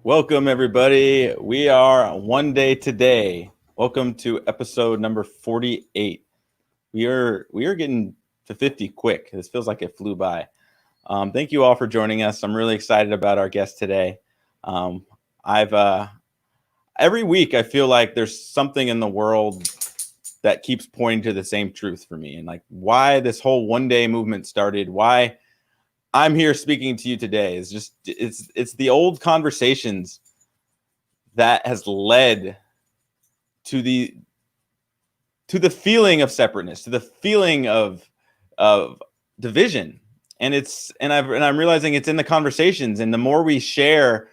Welcome, everybody. We are one day today. Welcome to episode number 48. We are getting to 50 quick. This feels like it flew by. Thank you all for joining us. I'm really excited about our guest today. I've every week I feel like there's something in the world that keeps pointing to the same truth for me, and like why this whole one day movement started. Why I'm here speaking to you today is just it's the old conversations that has led to the feeling of separateness, to the feeling of division. And I'm realizing it's in the conversations, and the more we share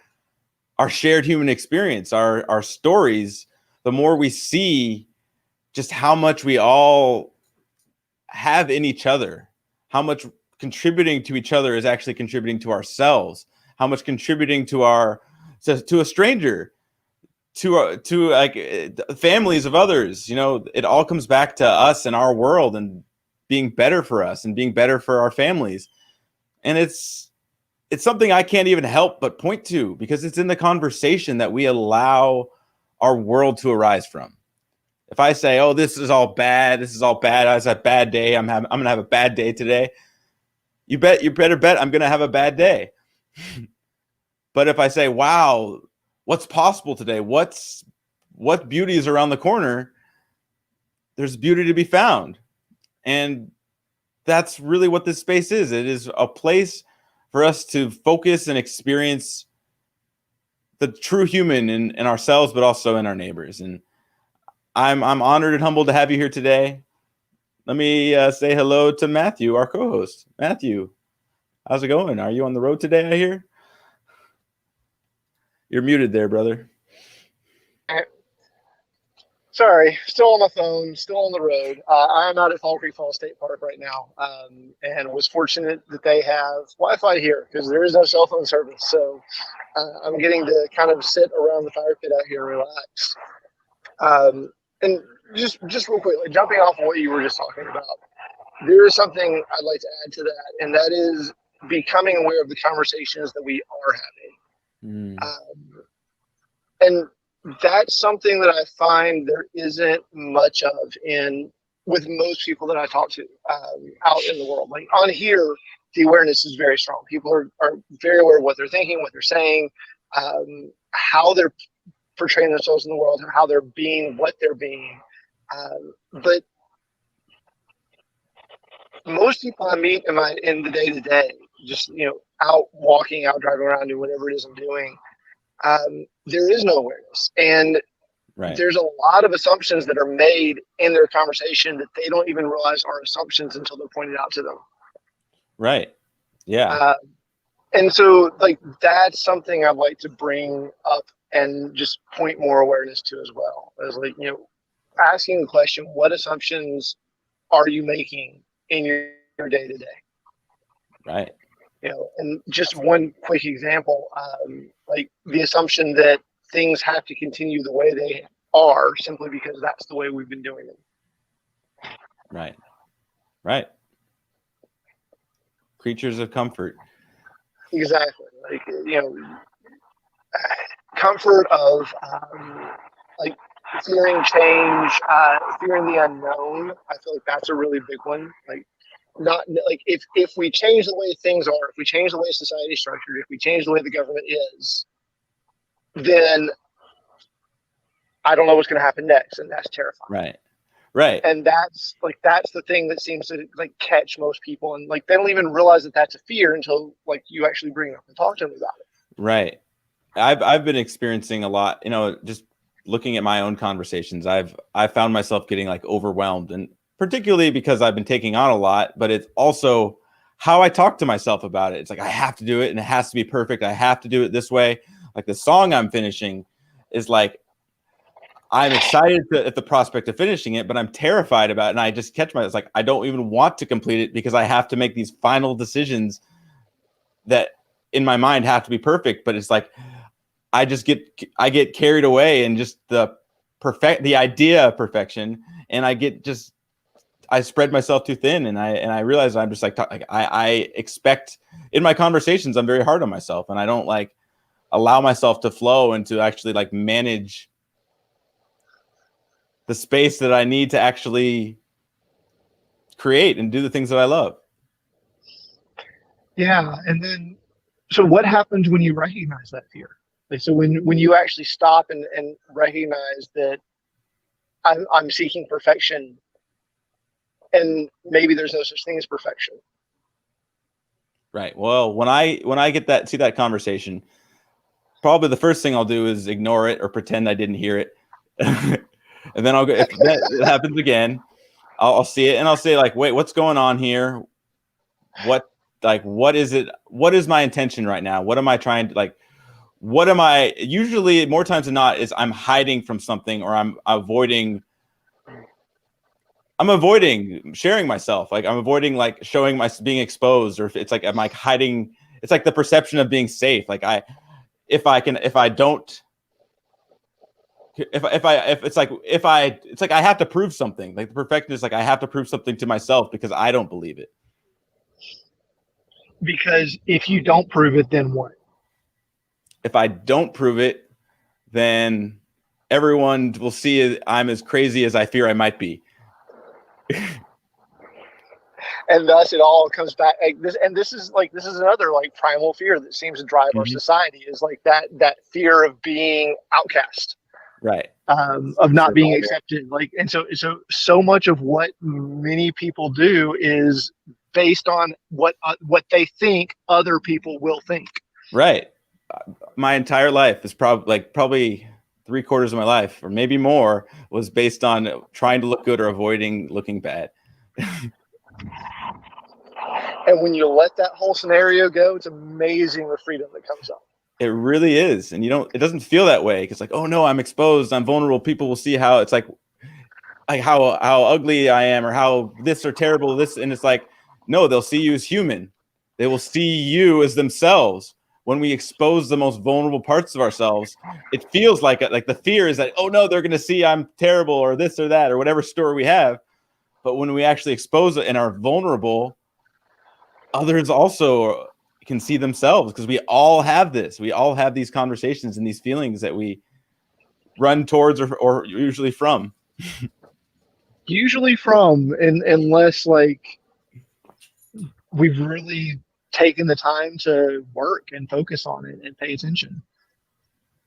our shared human experience, our stories, the more we see just how much we all have in each other, how much contributing to each other is actually contributing to ourselves, how much contributing to a stranger, to like families of others. It all comes back to us and our world and being better for us and being better for our families. And it's something I can't even help but point to, because it's in the conversation that we allow our world to arise from. If I say, "Oh, this is all bad. I was a bad day. I'm gonna have a bad day today," you better bet I'm gonna have a bad day. But if I say, "Wow, what's possible today? What beauty is around the corner?" There's beauty to be found. And that's really what this space is. It is a place for us to focus and experience the true human in ourselves, but also in our neighbors. And I'm honored and humbled to have you here today. Let me say hello to Matthew, our co-host. Matthew, how's it going? Are you on the road today, I hear? You're muted there, brother. Sorry, still on my phone, still on the road. I am out at Fall Creek Falls State Park right now, and was fortunate that they have Wi-Fi here because there is no cell phone service. So I'm getting to kind of sit around the fire pit out here and relax. And just real quick, like jumping off of what you were just talking about, there is something I'd like to add to that, and that is becoming aware of the conversations that we are having. And that's something that I find there isn't much of with most people that I talk to out in the world. Like on here, the awareness is very strong. People are very aware of what they're thinking, what they're saying, how they're portraying themselves in the world, and how they're being what they're being. But most people I meet in the day to day, just out walking, out driving around, doing whatever it is I'm doing. There is no awareness, and there's a lot of assumptions that are made in their conversation that they don't even realize are assumptions until they're pointed out to them. Right. Yeah. And so, like, that's something I'd like to bring up and just point more awareness to as well. As like, asking the question, what assumptions are you making in your day to day? Right. And just one quick example, like the assumption that things have to continue the way they are simply because that's the way we've been doing them. Right. Right. Creatures of comfort. Exactly. Like, comfort of like fearing change, fearing the unknown. I feel like that's a really big one. Like, not like if we change the way things are, if we change the way society is structured, if we change the way the government is, then I don't know what's going to happen next, and that's terrifying. Right. And that's the thing that seems to like catch most people, and like they don't even realize that that's a fear until like you actually bring it up and talk to them about it. Right. I've been experiencing a lot, just looking at my own conversations. I've found myself getting like overwhelmed, and particularly because I've been taking on a lot, but it's also how I talk to myself about it. It's like, I have to do it and it has to be perfect. I have to do it this way. Like the song I'm finishing is like, I'm excited at the prospect of finishing it, but I'm terrified about it. And I just catch myself, like, I don't even want to complete it because I have to make these final decisions that in my mind have to be perfect. But it's like, I get carried away in just the idea of perfection. And I spread myself too thin, and I realize I'm just like I expect in my conversations I'm very hard on myself, and I don't like allow myself to flow and to actually like manage the space that I need to actually create and do the things that I love. Yeah. And then, so what happens when you recognize that fear? Like, so when you actually stop and recognize that I'm seeking perfection, and maybe there's no such thing as perfection. Right. Well, when I get see that conversation, probably the first thing I'll do is ignore it or pretend I didn't hear it. And then I'll go, if that happens again, I'll see it and I'll say like, wait, what's going on here? What is it? What is my intention right now? What am I trying to like? What am I usually more times than not is I'm hiding from something or I'm avoiding sharing myself. Like I'm avoiding like showing being exposed, or if it's like I'm like hiding. It's like the perception of being safe. Like if it's like I have to prove something. Like the perfectionist, like I have to prove something to myself because I don't believe it. Because if you don't prove it, then what? If I don't prove it, then everyone will see I'm as crazy as I fear I might be. And thus it all comes back like this. And this is another like primal fear that seems to drive our society, is like that fear of being outcast, right? Of not being accepted. Like, and so much of what many people do is based on what they think other people will think. Right. My entire life is probably 3/4 of my life, or maybe more, was based on trying to look good or avoiding looking bad. And when you let that whole scenario go, it's amazing the freedom that comes up. It really is. And it doesn't feel that way. It's like, oh no, I'm exposed, I'm vulnerable. People will see how it's like how ugly I am, or how this or terrible this. And it's like, no, they'll see you as human. They will see you as themselves. When we expose the most vulnerable parts of ourselves, it feels like the fear is that, oh no, they're going to see I'm terrible or this or that or whatever story we have. But when we actually expose it and are vulnerable, others also can see themselves, because we all have this. We all have these conversations and these feelings that we run towards or usually from. Usually from, unless like we've really taken the time to work and focus on it and pay attention.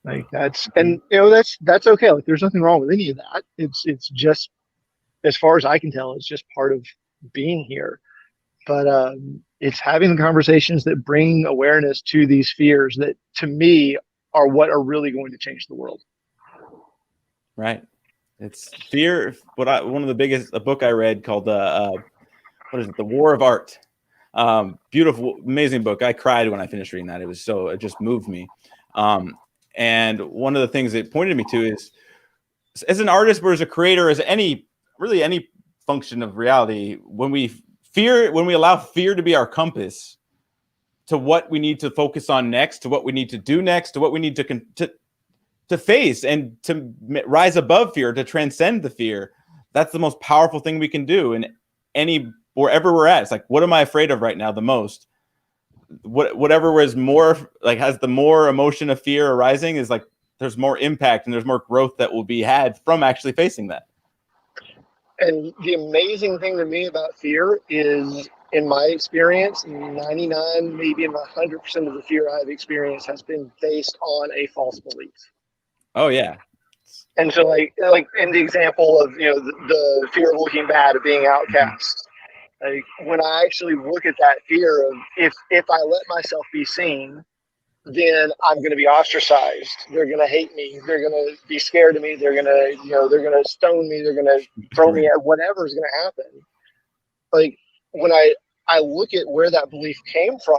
Like that's okay. Like there's nothing wrong with any of that. It's just, as far as I can tell, it's just part of being here. But it's having the conversations that bring awareness to these fears that, to me, are what are really going to change the world. Right. It's fear. One of the biggest, a book I read called what is it? The War of Art. Beautiful, amazing book. I cried when I finished reading that. It just moved me. And one of the things it pointed me to is, as an artist, or as a creator, as any function of reality, when we allow fear to be our compass to what we need to focus on next, to what we need to do next, to what we need to face and to rise above fear, to transcend the fear. That's the most powerful thing we can do. And wherever we're at, it's like, what am I afraid of right now the most? Whatever was more like, has the more emotion of fear arising, is like there's more impact and there's more growth that will be had from actually facing that. And the amazing thing to me about fear is, in my experience, 99, maybe even 100% of the fear I've experienced has been based on a false belief. Oh yeah. And so like in the example of, the fear of looking bad, of being outcast, like when I actually look at that fear of, if I let myself be seen, then I'm going to be ostracized. They're going to hate me. They're going to be scared of me. They're going to stone me. They're going to throw me at whatever is going to happen. Like when I look at where that belief came from,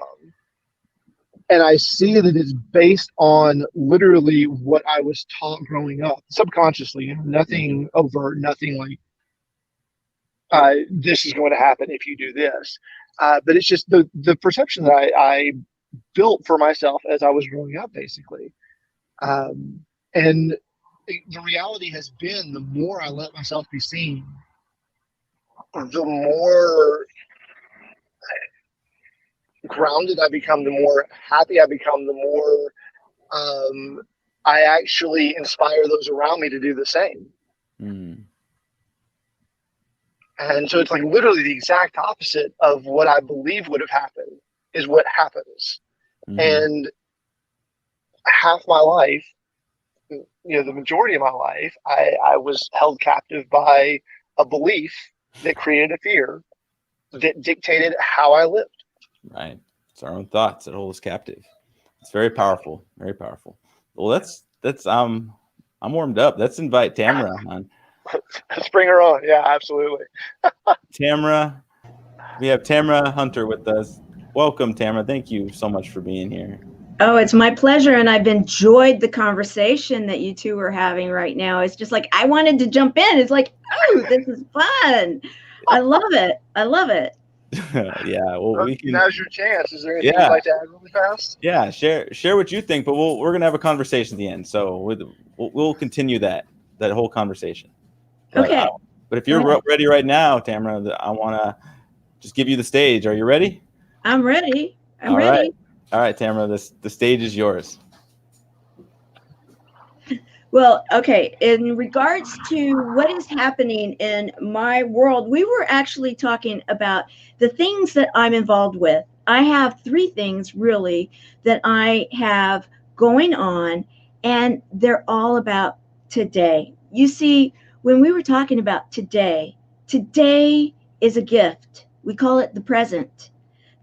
and I see that it's based on literally what I was taught growing up, subconsciously, nothing overt, nothing like, this is going to happen if you do this. But it's just the perception that I built for myself as I was growing up, basically. And the reality has been, the more I let myself be seen, the more grounded I become, the more happy I become, the more um, I actually inspire those around me to do the same. Mm. And so it's like literally the exact opposite of what I believe would have happened is what happens. Mm-hmm. And half my life, the majority of my life, I was held captive by a belief that created a fear that dictated how I lived. Right. It's our own thoughts that hold us captive. It's very powerful. Very powerful. Well, that's I'm warmed up. Let's invite Tamara on. Let's bring her on. Yeah, absolutely. Tamara, we have Tamara Hunter with us. Welcome, Tamara. Thank you so much for being here. Oh, it's my pleasure. And I've enjoyed the conversation that you two are having right now. It's just like I wanted to jump in. It's like, oh, this is fun. I love it. I love it. Yeah. Well, Well, we can. now's your chance. Is there anything you'd Yeah. like to add really fast? Yeah. Share what you think, but we're gonna have a conversation at the end, so we'll continue that whole conversation. But Okay. but if Go you're ahead. ready right now, Tamara, I want to just give you the stage. Are you ready? I'm ready. I'm All right. ready. All right, Tamara. The stage is yours. Well, okay. In regards to what is happening in my world, we were actually talking about the things that I'm involved with. I have three things really that I have going on, and they're all about today. You see, when we were talking about today, today is a gift. We call it the present.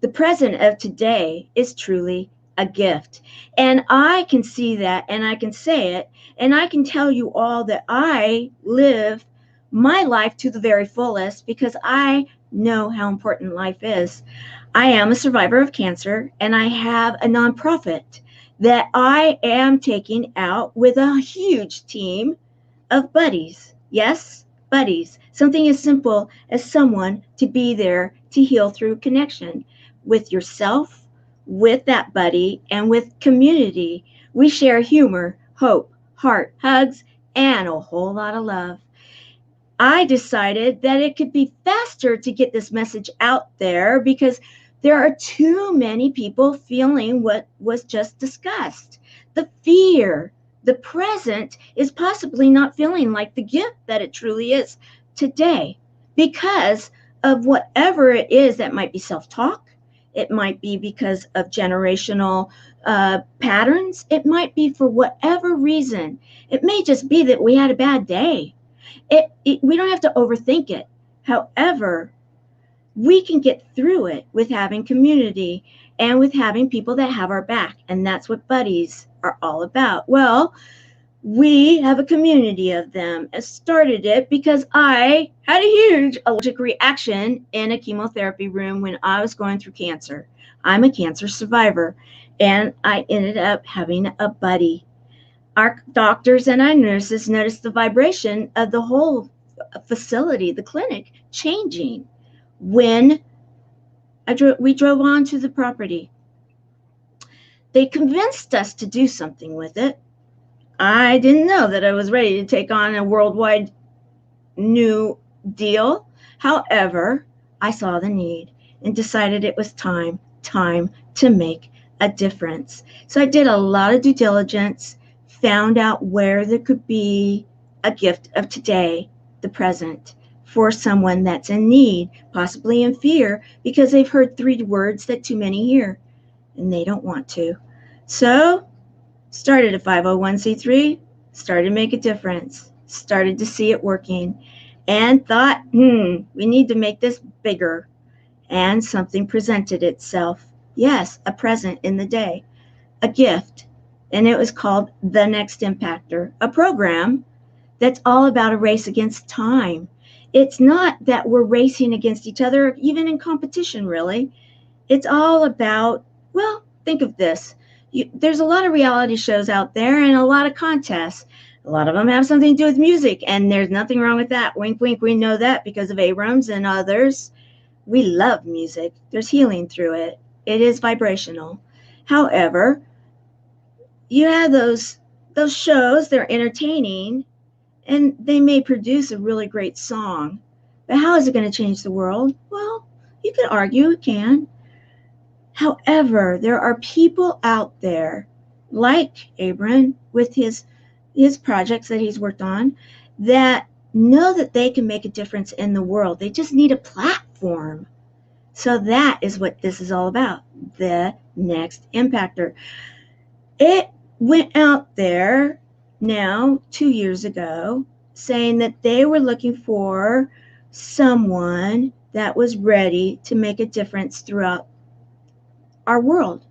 The present of today is truly a gift. And I can see that and I can say it and I can tell you all that I live my life to the very fullest because I know how important life is. I am a survivor of cancer and I have a nonprofit that I am taking out with a huge team of buddies. Yes, buddies. Something as simple as someone to be there to heal through connection with yourself, with that buddy, and with community. We share humor, hope, heart, hugs, and a whole lot of love. I decided that it could be faster to get this message out there because there are too many people feeling what was just discussed. The fear, the present is possibly not feeling like the gift that it truly is today because of whatever it is that might be self talk. It might be because of generational patterns. It might be for whatever reason. It may just be that we had a bad day. We don't have to overthink it. However, we can get through it with having community and with having people that have our back. And that's what buddies are all about. Well, we have a community of them. I started it because I had a huge allergic reaction in a chemotherapy room when I was going through cancer. I'm a cancer survivor, and I ended up having a buddy. Our doctors and our nurses noticed the vibration of the whole facility, the clinic, changing when we drove onto the property. They convinced us to do something with it. I didn't know that I was ready to take on a worldwide new deal. However, I saw the need and decided it was time to make a difference. So I did a lot of due diligence, found out where there could be a gift of today, the present, for someone that's in need, possibly in fear, because they've heard three words that too many hear and they don't want to. So started a 501c3, started to make a difference, started to see it working, and thought, we need to make this bigger. And something presented itself. Yes, a present in the day, a gift. And it was called The Next Impactor, a program that's all about a race against time. It's not that we're racing against each other, even in competition, really. It's all about, well, think of this. There's a lot of reality shows out there and a lot of contests. A lot of them have something to do with music, and there's nothing wrong with that. Wink, wink, we know that because of Abrams and others. We love music. There's healing through it. It is vibrational. However, you have those shows, they're entertaining, and they may produce a really great song. But how is it going to change the world? Well, you can argue it can. However, there are people out there like Abram with his projects that he's worked on, that know that they can make a difference in the world. They just need a platform. So that is what this is all about, the Next Impactor. It went out there now 2 years ago saying that they were looking for someone that was ready to make a difference throughout our world,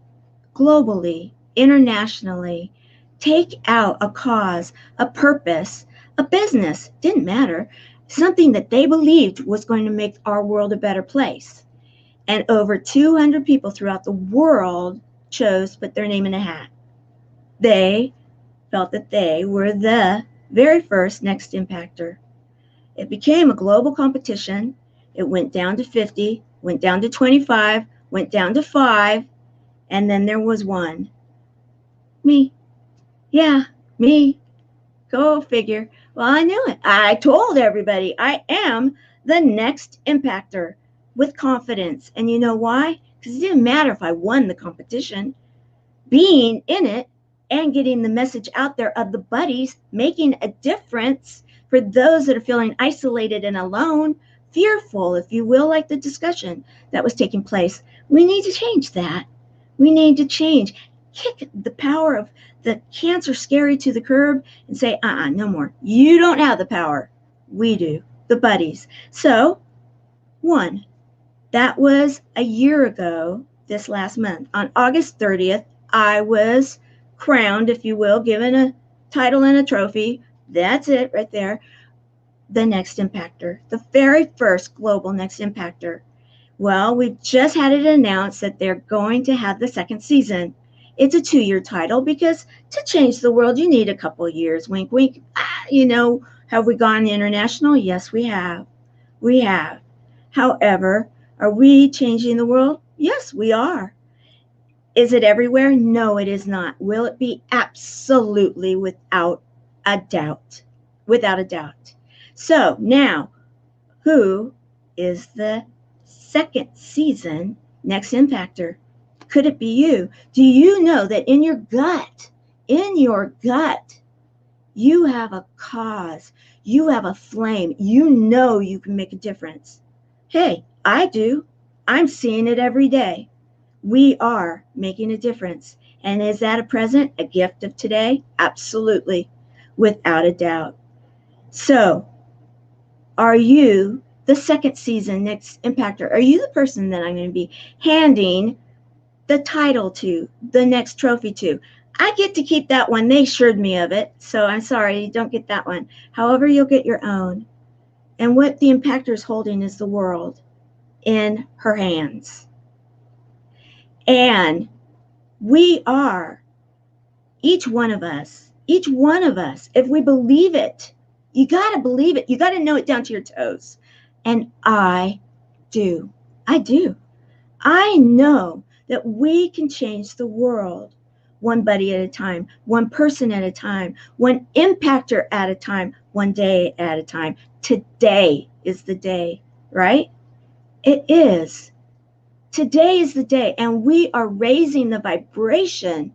globally, internationally. Take out a cause, a purpose, a business, didn't matter, something that they believed was going to make our world a better place. And over 200 people throughout the world chose to put their name in a hat. They felt that they were the very first Next Impactor. It became a global competition. It went down to 50, went down to 25, went down to 5, and then there was one. Me. Yeah, me. Go figure. Well, I knew it. I told everybody I am the Next Impactor with confidence. And you know why? Because it didn't matter if I won the competition. Being in it and getting the message out there of the buddies, making a difference for those that are feeling isolated and alone, fearful, if you will, like the discussion that was taking place. We need to change that. We need to change. Kick the power of the cancer scary to the curb and say, no more. You don't have the power. We do, the buddies. So, one, that was a year ago this last month. On August 30th, I was crowned, if you will, given a title and a trophy. That's it right there. The Next Impactor, the very first global Next Impactor. Well, we've just had it announced that they're going to have the second season. It's a 2-year title because to change the world, you need a couple of years. Wink, wink. Have we gone international? Yes, we have. We have. However, are we changing the world? Yes, we are. Is it everywhere? No, it is not. Will it be? Absolutely, without a doubt. Without a doubt. So now, who is the second season Next Impactor? Could it be you? Do you know that in your gut, you have a cause, you have a flame, you know you can make a difference? Hey, I do. I'm seeing it every day. We are making a difference. And is that a present, a gift of today? Absolutely, without a doubt. So, are you the second season Next Impactor? Are you the person that I'm going to be handing the title to, the next trophy to? I get to keep that one. They assured me of it. So I'm sorry, you don't get that one. However, you'll get your own. And what the Impactor is holding is the world in her hands. And we are, each one of us, if we believe it, you got to believe it. You got to know it down to your toes. And I do. I know that we can change the world one buddy at a time, one person at a time, one impactor at a time, one day at a time. Today is the day, right? It is. Today is the day, and we are raising the vibration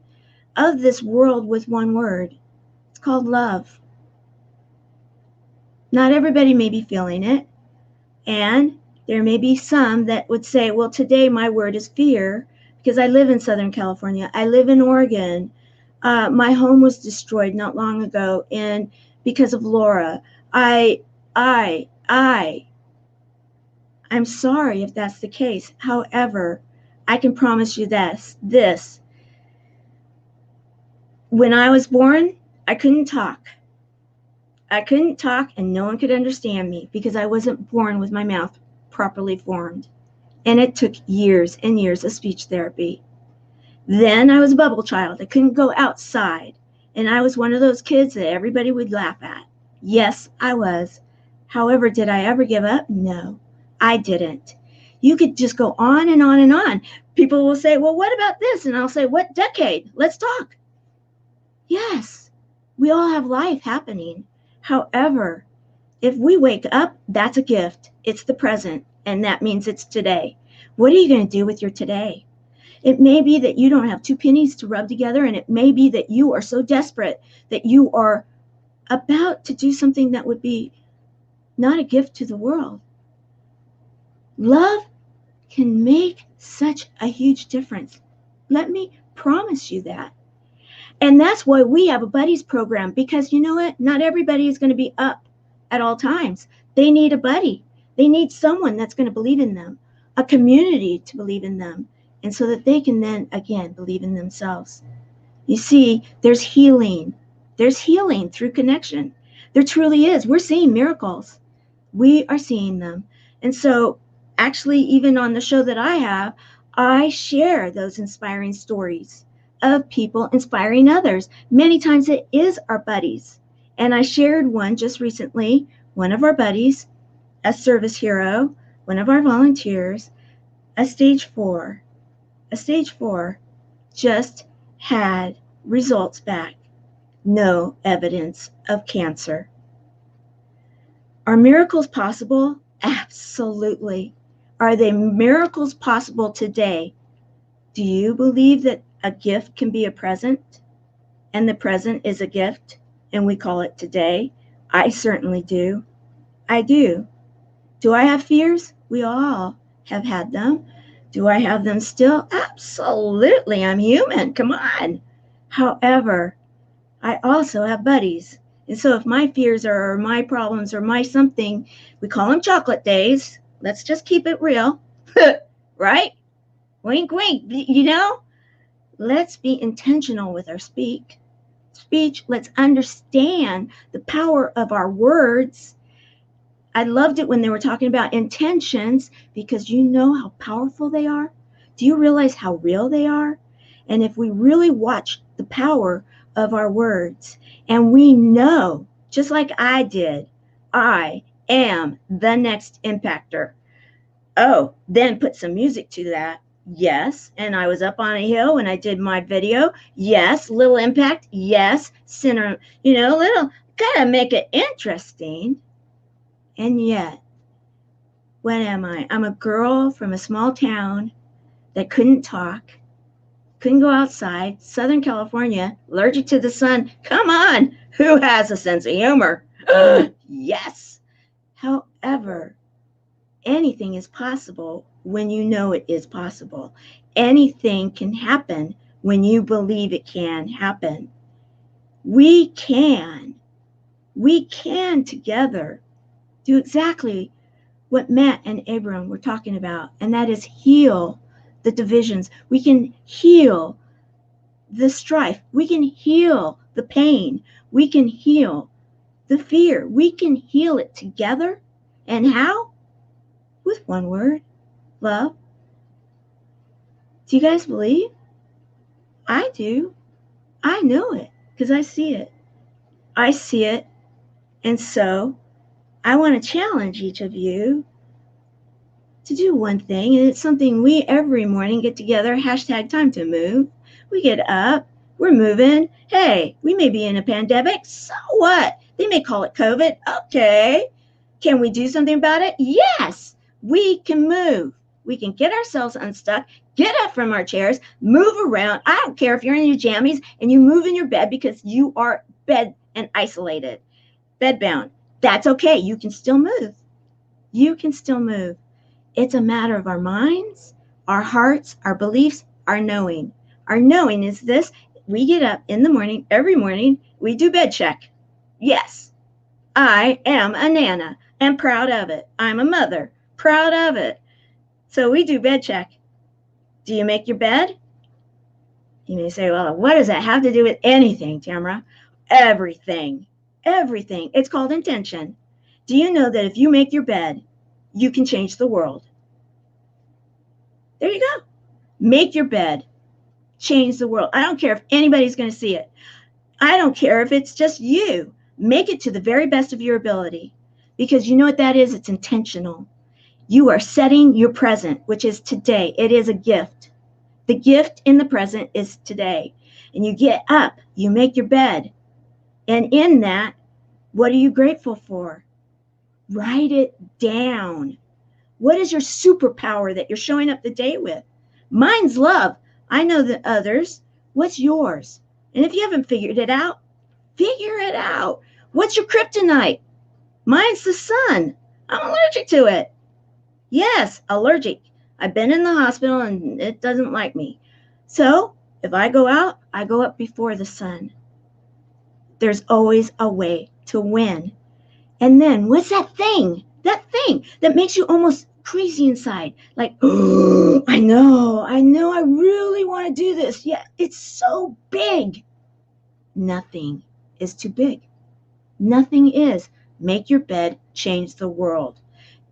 of this world with one word. It's called love. Not everybody may be feeling it, and there may be some that would say, well, today my word is fear, because I live in Southern California. I live in Oregon. My home was destroyed not long ago because of Laura. I'm sorry if that's the case. However, I can promise you this. When I was born, I couldn't talk. And no one could understand me because I wasn't born with my mouth properly formed. And it took years and years of speech therapy. Then I was a bubble child. I couldn't go outside. And I was one of those kids that everybody would laugh at. Yes, I was. However, did I ever give up? No, I didn't. You could just go on and on and on. People will say, well, what about this? And I'll say, what decade? Let's talk. Yes, we all have life happening. However, if we wake up, that's a gift. It's the present, and that means it's today. What are you going to do with your today? It may be that you don't have two pennies to rub together, and it may be that you are so desperate that you are about to do something that would be not a gift to the world. Love can make such a huge difference. Let me promise you that. And that's why we have a buddies program, because you know what? Not everybody is going to be up at all times. They need a buddy. They need someone that's going to believe in them, a community to believe in them, and so that they can then, again, believe in themselves. You see, there's healing. There's healing through connection. There truly is. We're seeing miracles. We are seeing them. And so, actually, even on the show that I have, I share those inspiring stories of people inspiring others. Many times it is our buddies. And I shared one just recently, one of our buddies, a service hero, one of our volunteers, a stage four, just had results back. No evidence of cancer. Are miracles possible? Absolutely. Are they miracles possible today? Do you believe that a gift can be a present, and the present is a gift, and we call it today? I certainly do. I do. Do I have fears? We all have had them. Do I have them still? Absolutely. I'm human. Come on. However, I also have buddies. And so if my fears or my problems or my something, we call them chocolate days. Let's just keep it real. Right? Wink, wink. You know, let's be intentional with our speech. Let's understand the power of our words. I loved it when they were talking about intentions, because you know how powerful they are. Do you realize how real they are? And if we really watch the power of our words, and we know, just like I did, I am the next impactor. Oh, then put some music to that. Yes. And I was up on a hill and I did my video. Yes. Little impact. Yes. Center, little, gotta make it interesting. And yet, what am I? I'm a girl from a small town that couldn't talk, couldn't go outside, Southern California, allergic to the sun. Come on, who has a sense of humor? Yes. However, anything is possible when you know it is possible. Anything can happen when you believe it can happen. We can together do exactly what Matt and Abram were talking about, and that is heal the divisions. We can heal the strife. We can heal the pain. We can heal the fear. We can heal it together. And how? With one word: love. Do you guys believe? I do. I know it because I see it. I see it. And so I want to challenge each of you to do one thing, and it's something we every morning get together, hashtag time to move. We get up, we're moving. Hey, we may be in a pandemic. So what? They may call it COVID. Okay. Can we do something about it? Yes, we can move. We can get ourselves unstuck, get up from our chairs, move around. I don't care if you're in your jammies and you move in your bed because you are bed and isolated, bedbound. That's okay. You can still move. You can still move. It's a matter of our minds, our hearts, our beliefs, our knowing. Our knowing is this: we get up in the morning, every morning, we do bed check. Yes, I am a Nana and proud of it. I'm a mother, proud of it. So we do bed check. Do you make your bed? You may say, well, what does that have to do with anything, Tamara? Everything. Everything. It's called intention. Do you know that if you make your bed, you can change the world? There you go. Make your bed. Change the world. I don't care if anybody's going to see it. I don't care if it's just you. Make it to the very best of your ability, because you know what that is? It's intentional. You are setting your present, which is today. It is a gift. The gift in the present is today. And you get up, you make your bed. And in that, what are you grateful for? Write it down. What is your superpower that you're showing up the day with? Mine's love. I know the others. What's yours? And if you haven't figured it out, figure it out. What's your kryptonite? Mine's the sun. I'm allergic to it. Yes, allergic. I've been in the hospital and it doesn't like me. So if I go out, I go up before the sun. There's always a way to win. And then what's that thing? That thing that makes you almost crazy inside. Like, oh, I know, I really want to do this. Yeah, it's so big. Nothing is too big. Nothing is. Make your bed, change the world.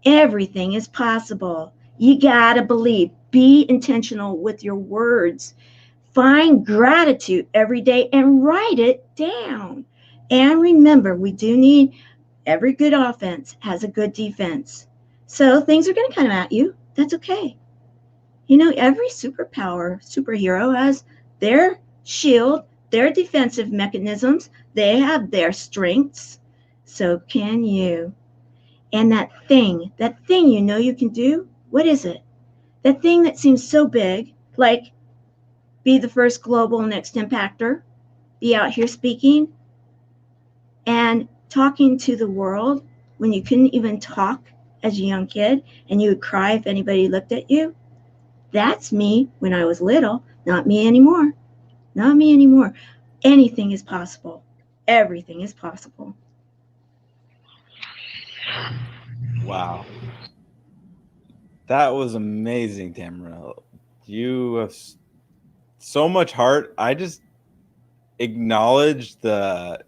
Everything is possible. You gotta believe. Be intentional with your words. Find gratitude every day and write it down. And remember, we do need every good offense has a good defense. So things are going to come at you. That's okay. You know, every superhero has their shield, their defensive mechanisms. They have their strengths. So can you. And that thing you know you can do, what is it? That thing that seems so big, like be the first global next impactor, be out here speaking and talking to the world when you couldn't even talk as a young kid and you would cry if anybody looked at you. That's me when I was little, not me anymore. Not me anymore. Anything is possible. Everything is possible. Wow. That was amazing, Tamara. You have so much heart. I just acknowledge the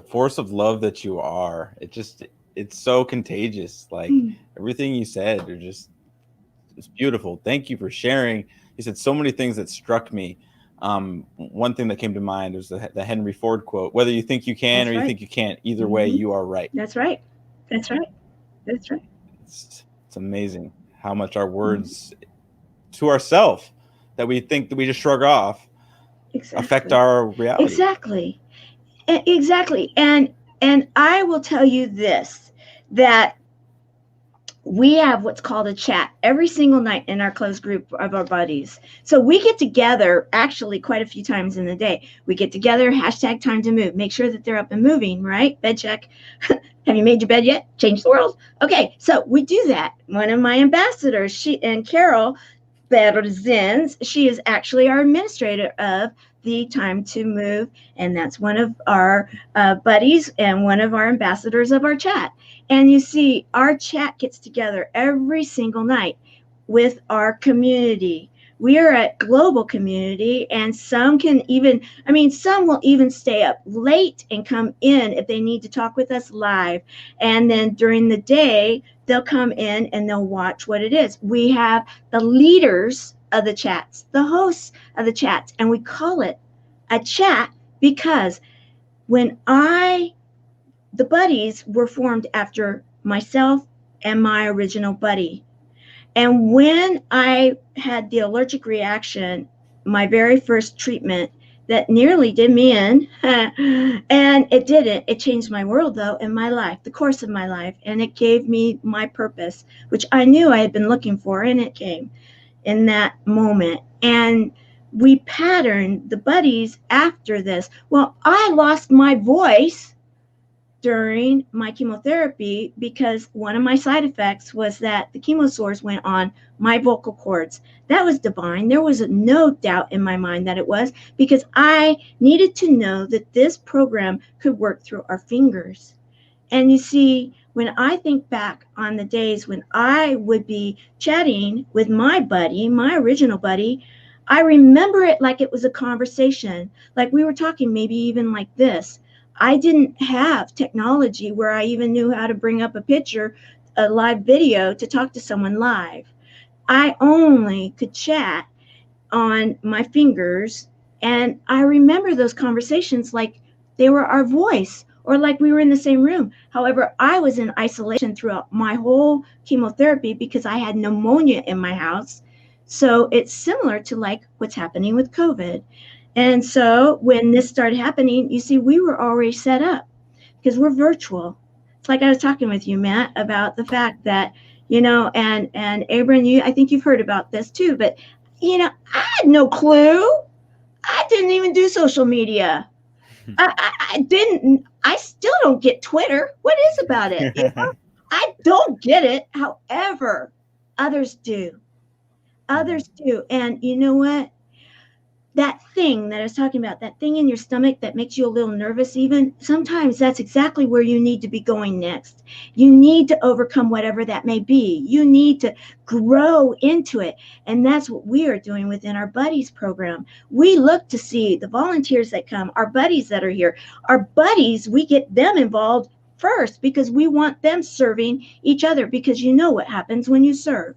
force of love that you are. It's so contagious. Like everything you said, it's beautiful. Thank you for sharing. You said so many things that struck me. One thing that came to mind was the Henry Ford quote: "Whether you think you can That's or right. you think you can't, either way, you are right." That's right. That's right. That's right. It's amazing how much our words to ourselves that we think that we just shrug off affect our reality. Exactly. Exactly. And I will tell you this, that we have what's called a chat every single night in our closed group of our buddies. So we get together actually quite a few times in the day. We get together, hashtag time to move, make sure that they're up and moving, right? Bed check. Have you made your bed yet? Change the world. Okay, so we do that. One of my ambassadors, she and Carol Berzins, she is actually our administrator of the Time to Move, and that's one of our buddies and one of our ambassadors of our chat. And you see, our chat gets together every single night with our community. We are a global community, and some will even stay up late and come in if they need to talk with us live. And then during the day, they'll come in and they'll watch what it is. We have the leaders of the chats, the hosts of the chats, and we call it a chat because the buddies were formed after myself and my original buddy. And when I had the allergic reaction, my very first treatment that nearly did me in, and it didn't. It changed my world, though, and my life, the course of my life, and it gave me my purpose, which I knew I had been looking for, and it came in that moment. And we patterned the buddies after this. Well, I lost my voice during my chemotherapy because one of my side effects was that the chemo sores went on my vocal cords. That was divine. There was no doubt in my mind that it was, because I needed to know that this program could work through our fingers. And you see, when I think back on the days when I would be chatting with my buddy, my original buddy, I remember it like it was a conversation, like we were talking, maybe even like this. I didn't have technology where I even knew how to bring up a picture, a live video to talk to someone live. I only could chat on my fingers. And I remember those conversations like they were our voice or like we were in the same room. However, I was in isolation throughout my whole chemotherapy because I had pneumonia in my house. So it's similar to like what's happening with COVID. And so when this started happening, you see, we were already set up because we're virtual. It's like I was talking with you, Matt, about the fact that, and Abram, I think you've heard about this too, but I had no clue. I didn't even do social media. I didn't. I still don't get Twitter. What is about it? I don't get it. However, others do. Others do. And you know what? That thing that I was talking about, that thing in your stomach that makes you a little nervous, even sometimes that's exactly where you need to be going next. You need to overcome whatever that may be. You need to grow into it. And that's what we are doing within our buddies program. We look to see the volunteers that come, our buddies that are here. Our buddies, we get them involved first because we want them serving each other, because you know what happens when you serve.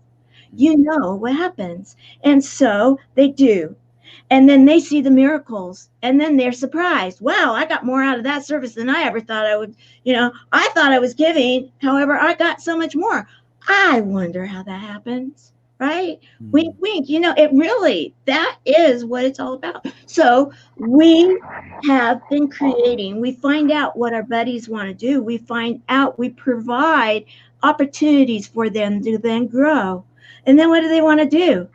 You know what happens. And so they do. And then they see the miracles, and then they're surprised. Wow, I got more out of that service than I ever thought I would. I thought I was giving. However, I got so much more. I wonder how that happens, right? Wink, wink. It really, that is what it's all about. So we have been creating, we find out what our buddies want to do. We find out, we provide opportunities for them to then grow. And then what do they want to do?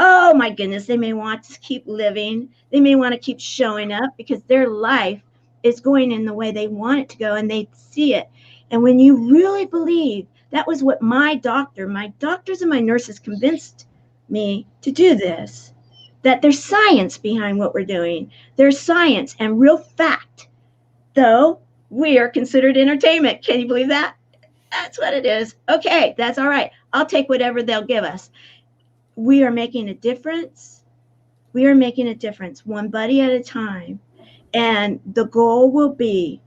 Oh my goodness, they may want to keep living. They may want to keep showing up because their life is going in the way they want it to go, and they see it. And when you really believe, that was what my doctors and my nurses convinced me to do this, that there's science behind what we're doing. There's science and real fact, though we are considered entertainment. Can you believe that? That's what it is. Okay, that's all right. I'll take whatever they'll give us. We are making a difference. We are making a difference, one buddy at a time. And the goal will be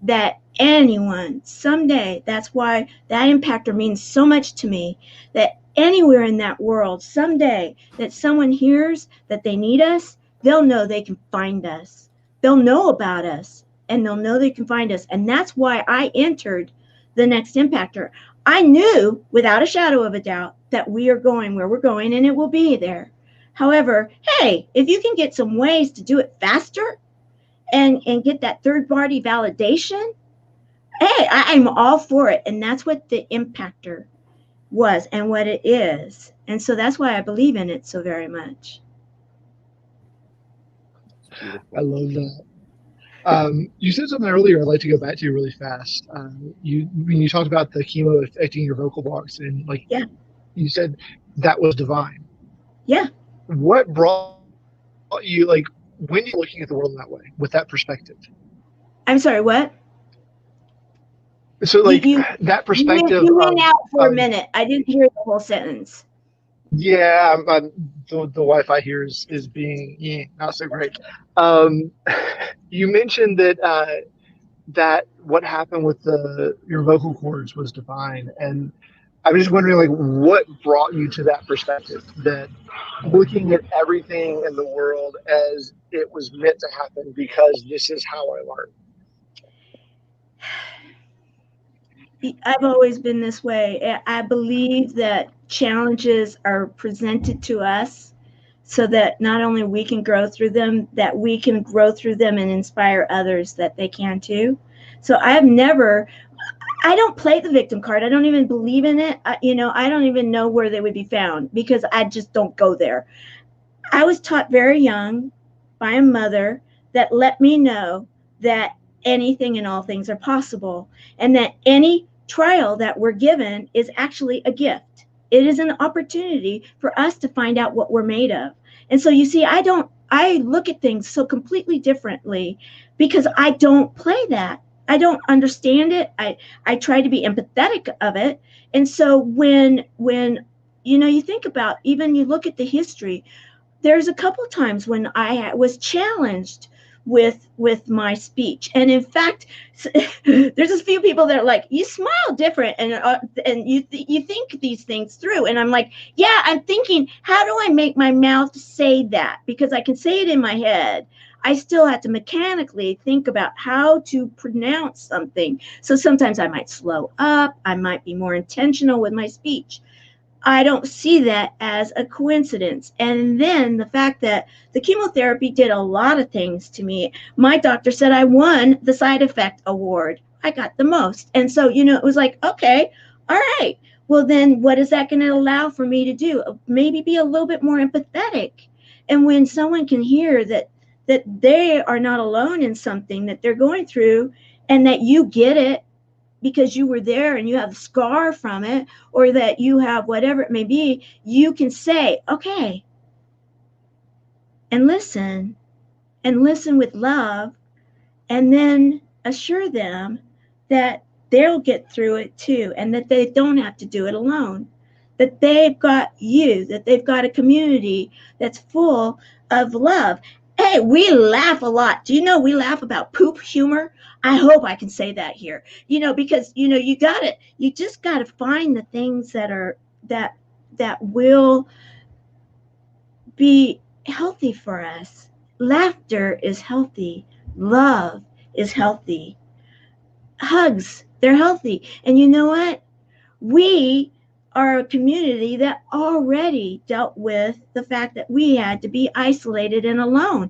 that anyone someday, that's why that impactor means so much to me, that anywhere in that world, someday, that someone hears that they need us, they'll know they can find us. They'll know about us, and they'll know they can find us. And that's why I entered the next impactor. I knew without a shadow of a doubt that we are going where we're going, and it will be there. However, hey, if you can get some ways to do it faster and get that third party validation, hey, I'm all for it. And that's what the impactor was and what it is. And so that's why I believe in it so very much. I love that. You said something earlier I'd like to go back to really fast. When you talked about the chemo affecting your vocal box, and you said that was divine. Yeah. What brought you, when you're looking at the world in that way, with that perspective? I'm sorry, what? So that perspective. You went out for a minute. I didn't hear the whole sentence. Yeah, the Wi-Fi here is being not so great. You mentioned that what happened with your vocal cords was divine, and I'm just wondering, what brought you to that perspective, that looking at everything in the world as it was meant to happen because this is how I learned. I've always been this way. I believe that challenges are presented to us so that not only we can grow through them, that we can grow through them and inspire others that they can too. So I don't play the victim card. I don't even believe in it. I don't even know where they would be found because I just don't go there. I was taught very young by a mother that let me know that anything and all things are possible, and that any trial that we're given is actually a gift. It is an opportunity for us to find out what we're made of. And so you see, I look at things so completely differently because I don't play that. I don't understand it. I try to be empathetic of it. And so when you think about, even you look at the history, there's a couple of times when I was challenged with my speech, and in fact, there's a few people that are like, you smile different, and you think these things through, and I'm like, yeah, I'm thinking, how do I make my mouth say that? Because I can say it in my head. I still have to mechanically think about how to pronounce something. So sometimes I might slow up. I might be more intentional with my speech. I don't see that as a coincidence. And then the fact that the chemotherapy did a lot of things to me. My doctor said I won the side effect award. I got the most. And so, it was like, okay, all right. Well, then what is that going to allow for me to do? Maybe be a little bit more empathetic. And when someone can hear that they are not alone in something that they're going through, and that you get it because you were there and you have a scar from it, or that you have whatever it may be, you can say, okay, and listen with love, and then assure them that they'll get through it too, and that they don't have to do it alone, that they've got you, that they've got a community that's full of love. Hey, we laugh a lot. Do you know we laugh about poop humor? I hope I can say that here. Because you just got to find the things that will be healthy for us. Laughter is healthy. Love is healthy. Hugs, they're healthy. And you know what? We are a community that already dealt with the fact that we had to be isolated and alone.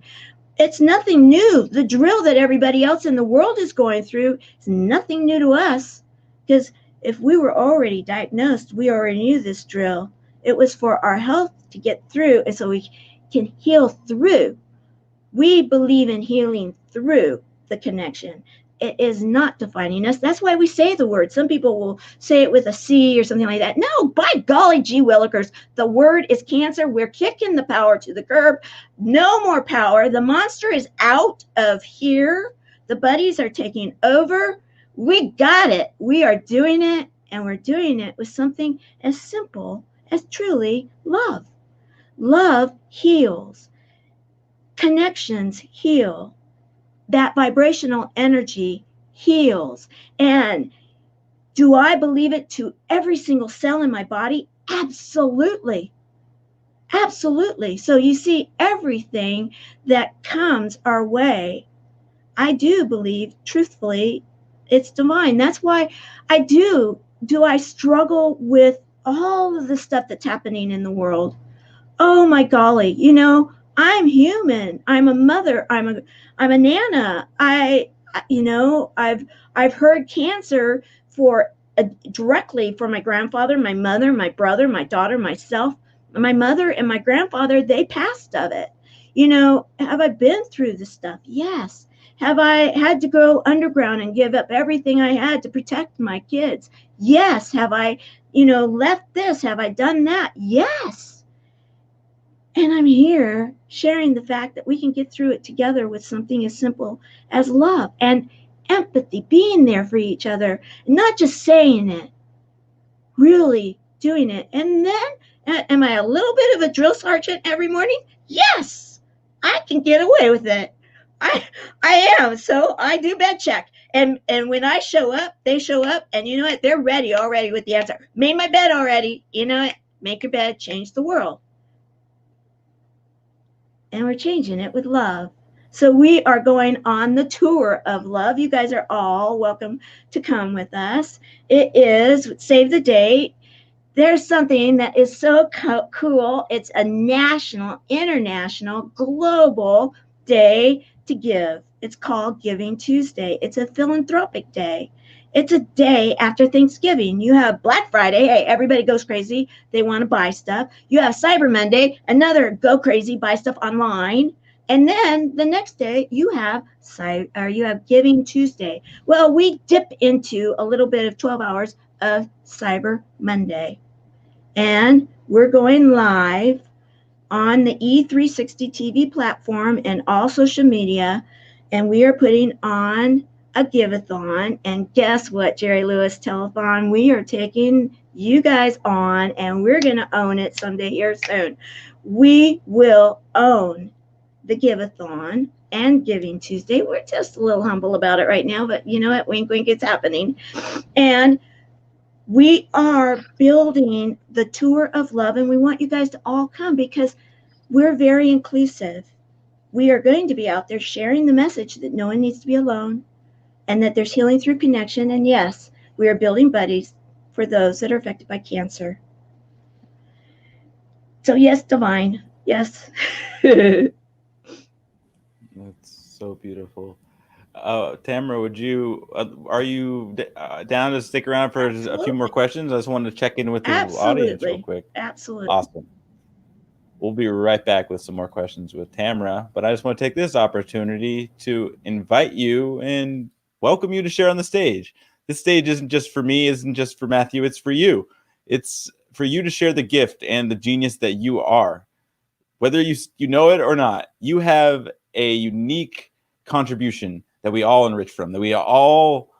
It's nothing new. The drill that everybody else in the world is going through is nothing new to us. Because if we were already diagnosed, we already knew this drill. It was for our health to get through, and so we can heal through. We believe in healing through the connection. It is not defining us. That's why we say the word. Some people will say it with a C or something like that. No, by golly gee willikers, the word is cancer. We're kicking the power to the curb. No more power. The monster is out of here. The buddies are taking over. We got it. We are doing it, and we're doing it with something as simple as truly love. Love heals. Connections heal. That vibrational energy heals. And do I believe it to every single cell in my body? Absolutely. Absolutely. So you see, everything that comes our way, I do believe, truthfully, it's divine. That's why I struggle with all of the stuff that's happening in the world. Oh my golly, I'm human. I'm a mother. I'm a nana. I've heard cancer for directly from my grandfather, my mother, my brother, my daughter, myself. My mother and my grandfather, they passed of it. Have I been through this stuff? Yes. Have I had to go underground and give up everything I had to protect my kids? Yes. Have I, left this? Have I done that? Yes. And I'm here sharing the fact that we can get through it together with something as simple as love and empathy, being there for each other, not just saying it, really doing it. And then, am I a little bit of a drill sergeant every morning? Yes, I can get away with it. I am. So I do bed check. And when I show up, they show up, and you know what? They're ready already with the answer. Made my bed already. You know what? Make your bed, change the world. And we're changing it with love. So we are going on the tour of love. You guys are all welcome to come with us. It is Save the Date. There's something that is so cool. It's a national, international, global day to give. It's called Giving Tuesday. It's a philanthropic day. It's a day after Thanksgiving. You have Black Friday. Hey, everybody goes crazy. They want to buy stuff. You have Cyber Monday, another go crazy, buy stuff online. And then the next day you have Giving Tuesday. Well, we dip into a little bit of 12 hours of Cyber Monday. And we're going live on the E360 TV platform and all social media. And we are putting on a give-a-thon. And guess what, Jerry Lewis Telethon? We are taking you guys on, and we're going to own it someday here soon. We will own the give-a-thon and Giving Tuesday. We're just a little humble about it right now, but you know what? Wink, wink, it's happening. And we are building the tour of love, and we want you guys to all come because we're very inclusive. We are going to be out there sharing the message that no one needs to be alone and that there's healing through connection. And yes, we are building buddies for those that are affected by cancer. So yes, divine. Yes. That's so beautiful. Tamara, are you down to stick around for a few more Absolutely. questions? I just wanted to check in with the audience real Absolutely. quick. Absolutely. Awesome. We'll be right back with some more questions with Tamara, but I just want to take this opportunity to invite you and welcome you to share on the stage. This stage isn't just for me, isn't just for Matthew, it's for you. It's for you to share the gift and the genius that you are. Whether you know it or not, you have a unique contribution that we all enrich from, that we all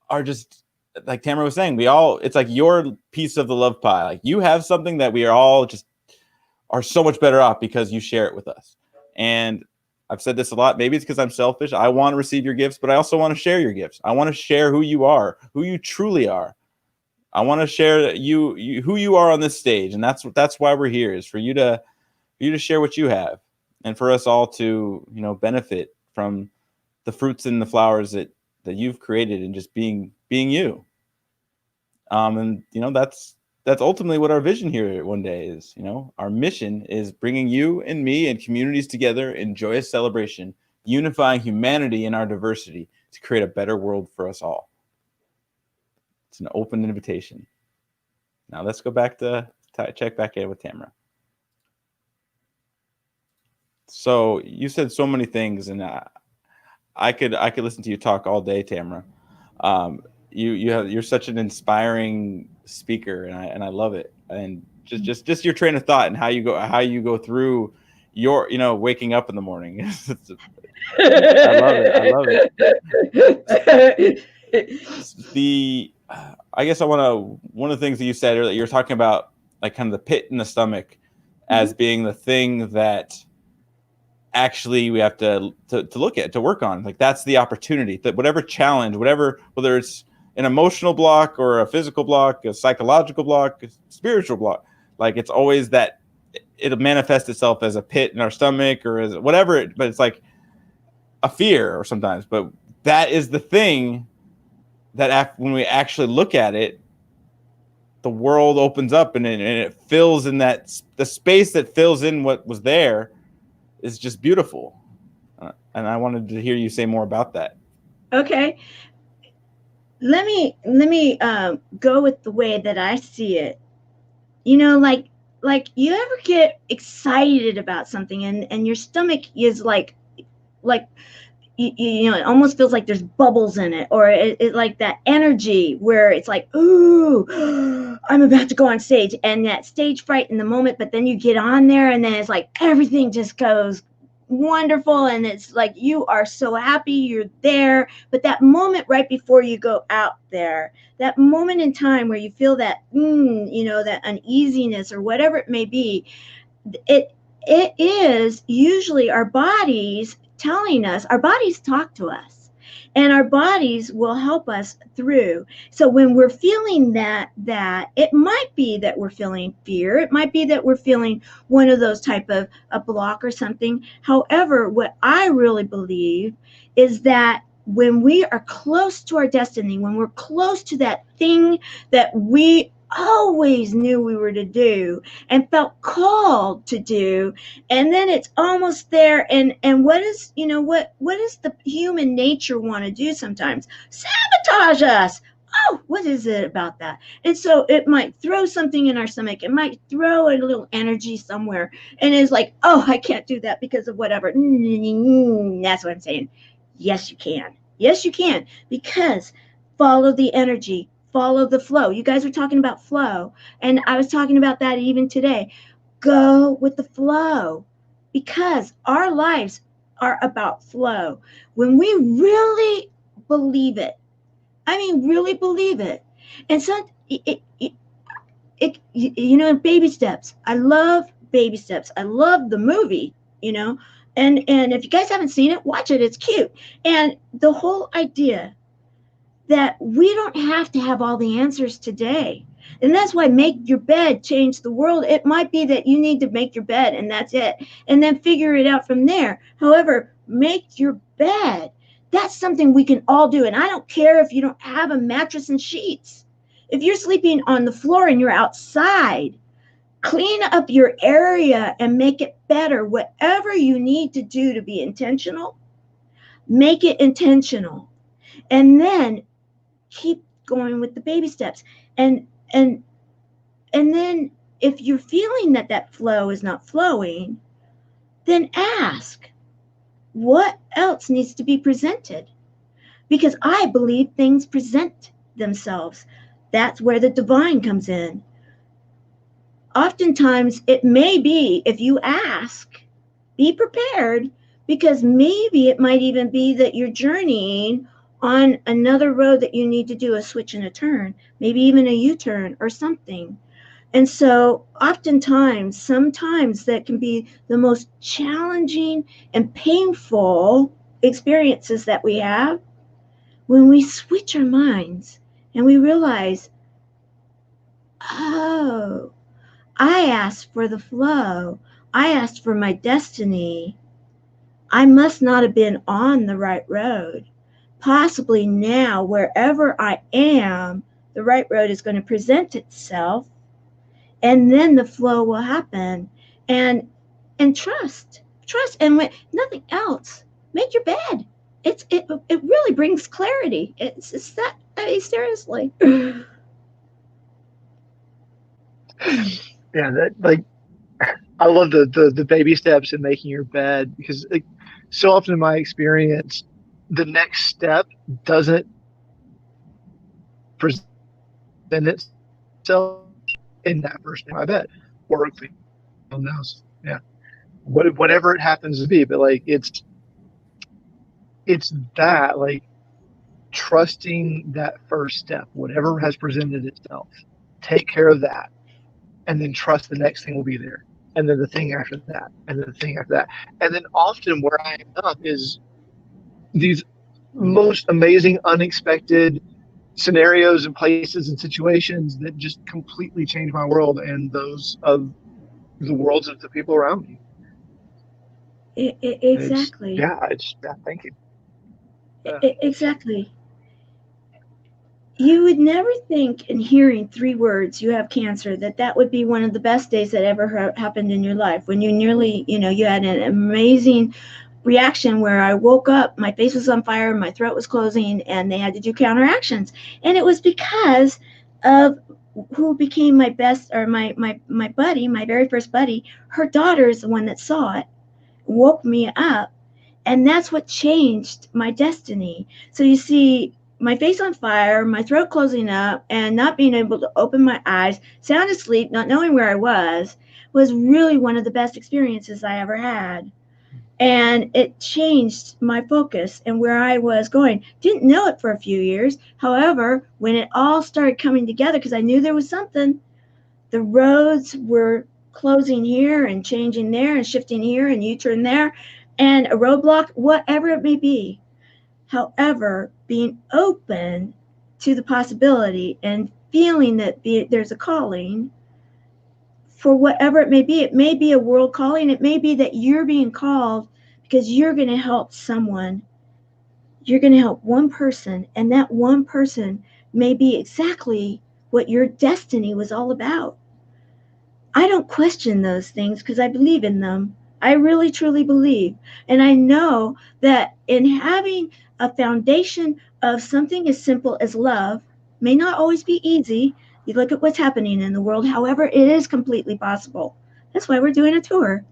are just like Tamara was saying, it's like your piece of the love pie. Like you have something that we are all just are so much better off because you share it with us. And I've said this a lot. Maybe it's because I'm selfish. I want to receive your gifts, but I also want to share your gifts. I want to share who you are, who you truly are. I want to share who you are on this stage, and that's why we're here, is for you to share what you have, and for us all to benefit from the fruits and the flowers that you've created, and just being you. And that's ultimately what our vision here one day is. Our mission is bringing you and me and communities together in joyous celebration, unifying humanity in our diversity to create a better world for us all. It's an open invitation. Now let's go back to check back in with Tamara. So you said so many things, and I could listen to you talk all day, Tamara. You're such an inspiring speaker, and I love it. And just your train of thought and how you go through your waking up in the morning. I love it. I love it. I guess one of the things that you said earlier, you're talking about like kind of the pit in the stomach as being the thing that actually we have to look at, to work on. Like that's the opportunity, that whatever challenge, whether it's an emotional block or a physical block, a psychological block, a spiritual block, like it's always that it'll manifest itself as a pit in our stomach or as whatever but it's like a fear or sometimes, but that is the thing that when we actually look at it, the world opens up and it fills in the space that fills in what was there is just beautiful. And I wanted to hear you say more about that. Okay. Let me go with the way that I see it. Like you ever get excited about something and your stomach is like it almost feels like there's bubbles in it, or it like that energy where it's like, ooh, I'm about to go on stage, and that stage fright in the moment, but then you get on there and then it's like everything just goes wonderful, and it's like you are so happy you're there. But that moment right before you go out there, that moment in time where you feel that that uneasiness or whatever it may be, it is usually our bodies telling us. Our bodies talk to us, and our bodies will help us through. So when we're feeling that it might be that we're feeling fear, it might be that we're feeling one of those type of a block or something. However, what I really believe is that when we are close to our destiny, when we're close to that thing that we always knew we were to do and felt called to do, and then it's almost there, and what is what does the human nature want to do sometimes? Sabotage us. Oh, what is it about that? And so it might throw something in our stomach, it might throw a little energy somewhere, and it's like, oh, I can't do that because of whatever. That's what I'm saying. Yes you can. Yes you can, because follow the energy, follow the flow. You guys were talking about flow, and I was talking about that even today. Go with the flow, because our lives are about flow. When we really believe it, I mean, really believe it. And so baby steps. I love baby steps. I love the movie, and if you guys haven't seen it, watch it. It's cute. And the whole idea that we don't have to have all the answers today. And that's why make your bed, change the world. It might be that you need to make your bed and that's it. And then figure it out from there. However, make your bed. That's something we can all do. And I don't care if you don't have a mattress and sheets. If you're sleeping on the floor and you're outside, clean up your area and make it better. Whatever you need to do to be intentional, Make it intentional. And then keep going with the baby steps. And and then if you're feeling that that flow is not flowing, then ask, what else needs to be presented? Because I believe things present themselves. That's where the divine comes in. Oftentimes, it may be, if you ask, be prepared, because maybe it might even be that you're journeying on another road that you need to do a switch and a turn, maybe even a U-turn or something. And so, oftentimes, sometimes that can be the most challenging and painful experiences that we have when we switch our minds and we realize, oh, I asked for the flow. I asked for my destiny. I must not have been on the right road. Possibly now, wherever I am, the right road is going to present itself, and then the flow will happen. And trust, and when nothing else, make your bed. It really brings clarity. It's that, I mean, seriously. Yeah, that like I love the baby steps in making your bed, because like, so often in my experience, the next step doesn't present itself in that first day, my bed, or clean the house. Yeah, whatever it happens to be, but like it's that, like, trusting that first step, whatever has presented itself, take care of that, and then trust the next thing will be there, and then the thing after that, and then the thing after that. And then often where I end up is these most amazing, unexpected scenarios and places and situations that just completely change my world and those of the worlds of the people around me. It's, Exactly. yeah, it's, yeah, thank you. Exactly. You would never think, in hearing 3 words, you have cancer, that that would be one of the best days that ever happened in your life, when you nearly, you had an amazing reaction where I woke up, my face was on fire, my throat was closing, and they had to do counteractions. And it was because of who became my best, or my buddy, my very first buddy. Her daughter is the one that saw it, woke me up, and that's what changed my destiny. So you see, my face on fire, my throat closing up, and not being able to open my eyes, sound asleep, not knowing where I was really one of the best experiences I ever had. And it changed my focus and where I was going. Didn't know it for a few years. However, when it all started coming together, because I knew there was something, the roads were closing here and changing there and shifting here and U-turn there and a roadblock, whatever it may be. However, being open to the possibility and feeling that there's a calling for whatever it may be. It may be a world calling. It may be that you're being called because you're going to help someone. You're going to help one person, and that one person may be exactly what your destiny was all about. I don't question those things because I believe in them. I really truly believe. And I know that in having a foundation of something as simple as love, may not always be easy. You look at what's happening in the world, however, it is completely possible. That's why we're doing a tour.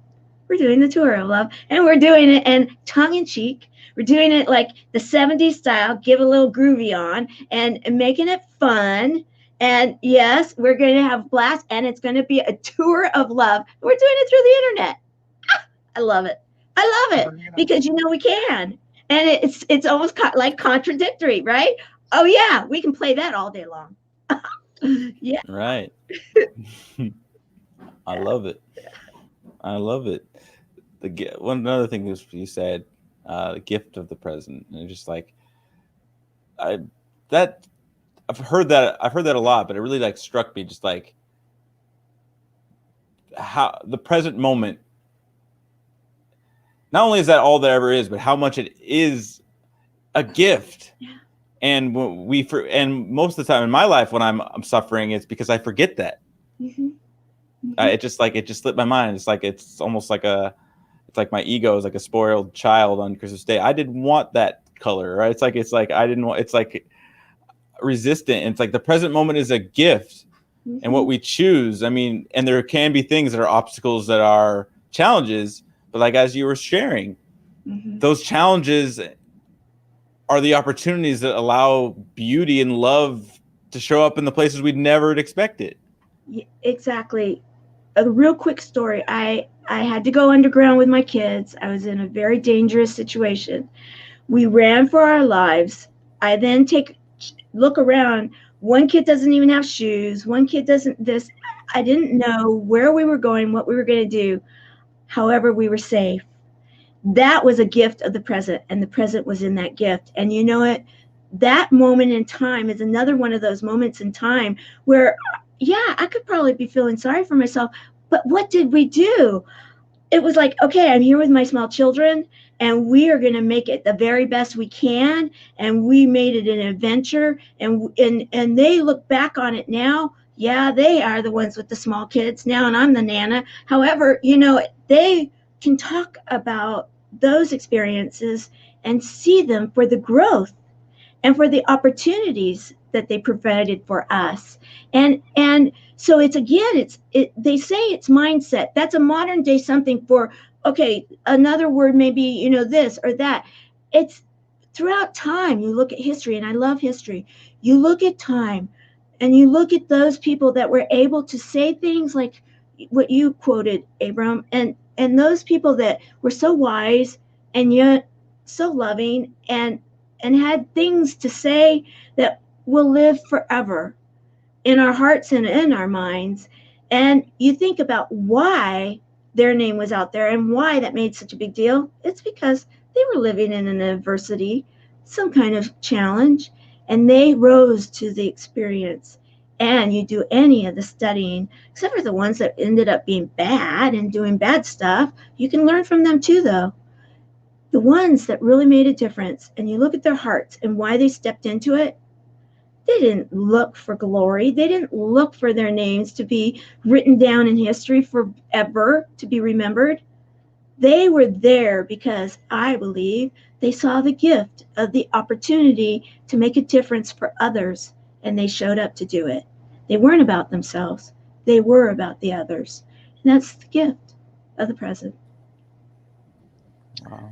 We're doing the tour of love, and we're doing it in tongue in cheek. We're doing it like the 70s style, give a little groovy on, and making it fun. And yes, we're going to have blast, and it's going to be a tour of love. We're doing it through the internet. I love it. I love it because we can, and it's almost like contradictory, right? Oh yeah, we can play that all day long. Yeah. Right. I love it. I love it. One another thing was you said, the gift of the present, and just like I that I've heard that a lot, but it really like struck me, just like how the present moment. Not only is that all there ever is, but how much it is a gift. Yeah. And and most of the time in my life when I'm suffering, it's because I forget that. Mm-hmm. Mm-hmm. It just slipped my mind. It's like it's almost like it's like my ego is like a spoiled child on Christmas Day. I didn't want that color, right? It's like I didn't want. It's like resistant. And it's like the present moment is a gift, and what we choose. I mean, and there can be things that are obstacles, that are challenges, but like as you were sharing, those challenges are the opportunities that allow beauty and love to show up in the places we'd never expected. Exactly. A real quick story. I had to go underground with my kids. I was in a very dangerous situation. We ran for our lives. I then look around. One kid doesn't even have shoes. One kid doesn't this. I didn't know where we were going, what we were going to do. However, we were safe. That was a gift of the present, and the present was in that gift. And you know what? That moment in time is another one of those moments in time where, yeah, I could probably be feeling sorry for myself, but what did we do? It was like, okay, I'm here with my small children, and we are going to make it the very best we can. And we made it an adventure, and they look back on it now. Yeah, they are the ones with the small kids now, and I'm the Nana. However, they can talk about those experiences and see them for the growth and for the opportunities that they provided for us. And so it's, again, they say it's mindset. That's a modern day something for, okay, another word maybe, this or that. It's throughout time. You look at history, and I love history. You look at time, and you look at those people that were able to say things like what you quoted, Abram, and those people that were so wise and yet so loving, and had things to say that will live forever in our hearts and in our minds. And you think about why their name was out there and why that made such a big deal. It's because they were living in an adversity, some kind of challenge, and they rose to the experience. And you do any of the studying, except for the ones that ended up being bad and doing bad stuff, you can learn from them too, though. The ones that really made a difference, and you look at their hearts and why they stepped into it, they didn't look for glory. They didn't look for their names to be written down in history forever, to be remembered. They were there because I believe they saw the gift of the opportunity to make a difference for others, and they showed up to do it. They weren't about themselves. They were about the others. And that's the gift of the present. Wow.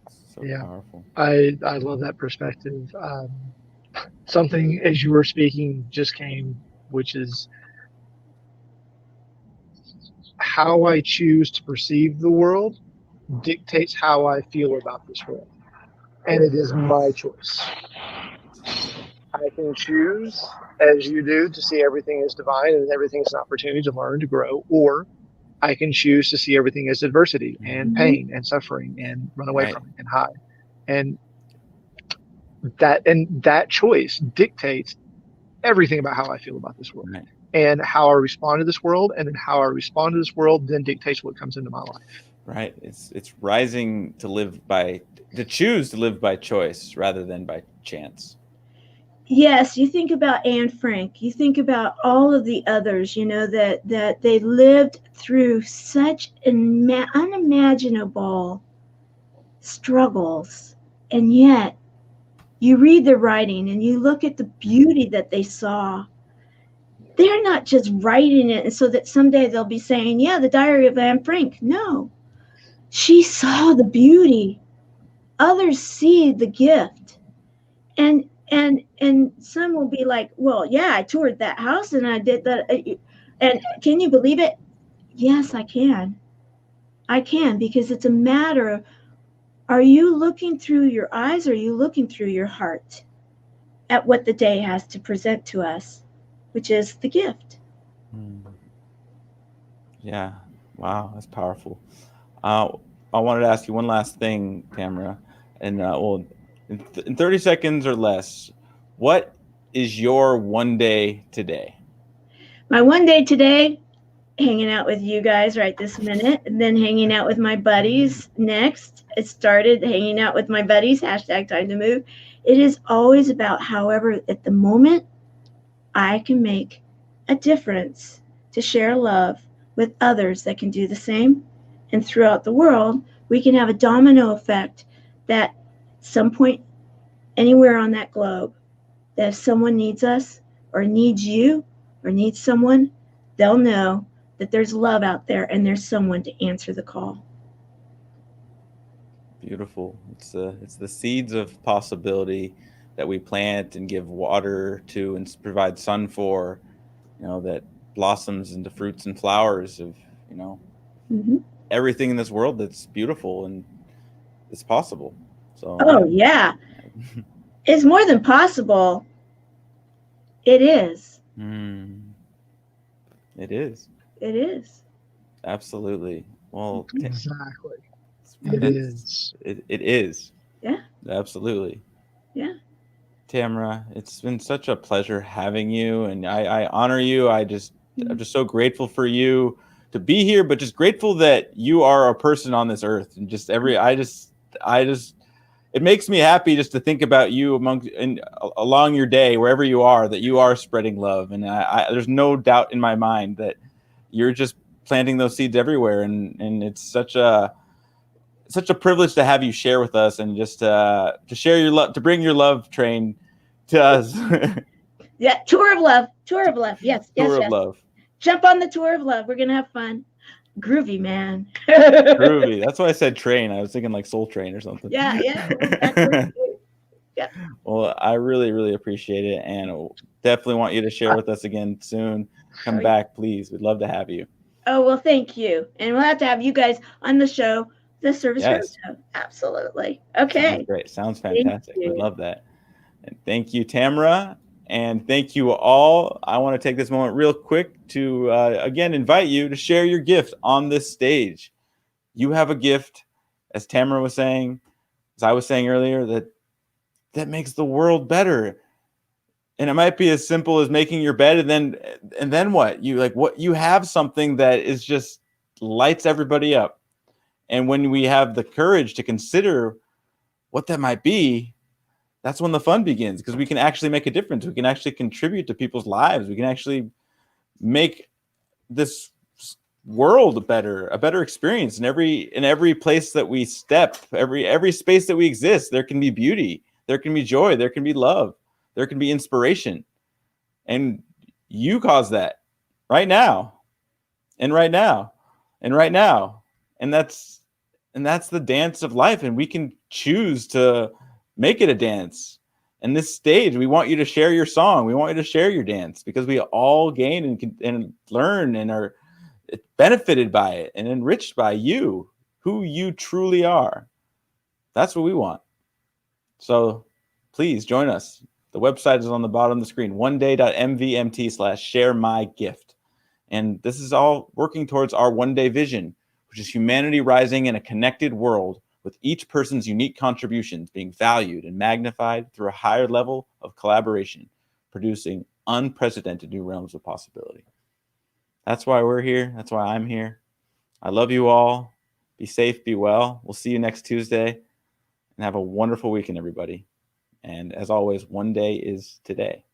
So Yeah. powerful. I love that perspective. Something as you were speaking just came, which is how I choose to perceive the world dictates how I feel about this world. And it is my choice. I can choose, as you do, to see everything as divine and everything as an opportunity to learn, to grow, or I can choose to see everything as adversity and pain and suffering and run away from it and hide. And that choice dictates everything about how I feel about this world and how I respond to this world. And then how I respond to this world then dictates what comes into my life. Right. It's rising to choose to live by choice rather than by chance. Yes, you think about Anne Frank. You think about all of the others, that they lived through such unimaginable struggles, and yet you read their writing and you look at the beauty that they saw. They're not just writing it and so that someday they'll be saying, yeah, the Diary of Anne Frank. No, she saw the beauty. Others see the gift. And some will be like, well, yeah, I toured that house and I did that. And can you believe it? Yes, I can. Because it's a matter of, are you looking through your eyes or are you looking through your heart at what the day has to present to us, which is the gift? Yeah. Wow. That's powerful. I wanted to ask you one last thing, Tamara, and in 30 seconds or less, what is your one day today? My one day today, hanging out with you guys right this minute, and then hanging out with my buddies next. It started hanging out with my buddies, hashtag time to move. It is always about, however, at the moment, I can make a difference to share love with others that can do the same, and throughout the world we can have a domino effect that some point anywhere on that globe, that if someone needs us or needs you or needs someone, they'll know that there's love out there and there's someone to answer the call. Beautiful. It's the seeds of possibility that we plant and give water to and provide sun for, that blossoms into fruits and flowers of, Mm-hmm. everything in this world that's beautiful and it's possible. So Oh, yeah. It's more than possible. It is. It is. It is. Absolutely. Well, exactly. It is. It is. Yeah. Absolutely. Yeah. Tamara, it's been such a pleasure having you, and I honor you. I'm just so grateful for you to be here, but just grateful that you are a person on this earth, and just it makes me happy just to think about you along your day, wherever you are, that you are spreading love, and there's no doubt in my mind that you're just planting those seeds everywhere, and it's such a privilege to have you share with us and just to share your love, to bring your love train to us. Yeah, tour of love. Yes. Tour of love. Jump on the tour of love. We're gonna have fun. Groovy, man. Groovy. That's why I said train. I was thinking like Soul Train or something. Yeah. Yeah. Well, I really, really appreciate it, and definitely want you to share with us again soon. Come back, please. We'd love to have you. Oh, well, thank you, and we'll have to have you guys on the show, the Service Road Show. Absolutely. Okay. Sounds great. Sounds fantastic. We love that. And thank you, Tamara. And thank you all. I want to take this moment real quick to, again, invite you to share your gift on this stage. You have a gift, as Tamara was saying, as I was saying earlier, that makes the world better. And it might be as simple as making your bed, and then what? You have something that is just lights everybody up. And when we have the courage to consider what that might be, that's when the fun begins, because we can actually make a difference. We can actually contribute to people's lives. We can actually make this world a better experience. In every place that we step, every space that we exist, there can be beauty, there can be joy, there can be love, there can be inspiration. And you cause that right now, and right now, and right now. And that's the dance of life, and we can choose to make it a dance. And this stage, we want you to share your song. We want you to share your dance, because we all gain and learn and are benefited by it and enriched by you, who you truly are. That's what we want. So please join us. The website is on the bottom of the screen, oneday.mvmt/share-my-gift. And this is all working towards our one-day vision, which is humanity rising in a connected world, with each person's unique contributions being valued and magnified through a higher level of collaboration, producing unprecedented new realms of possibility. That's why we're here. That's why I'm here. I love you all. Be safe, be well. We'll see you next Tuesday, and have a wonderful weekend, everybody. And as always, one day is today.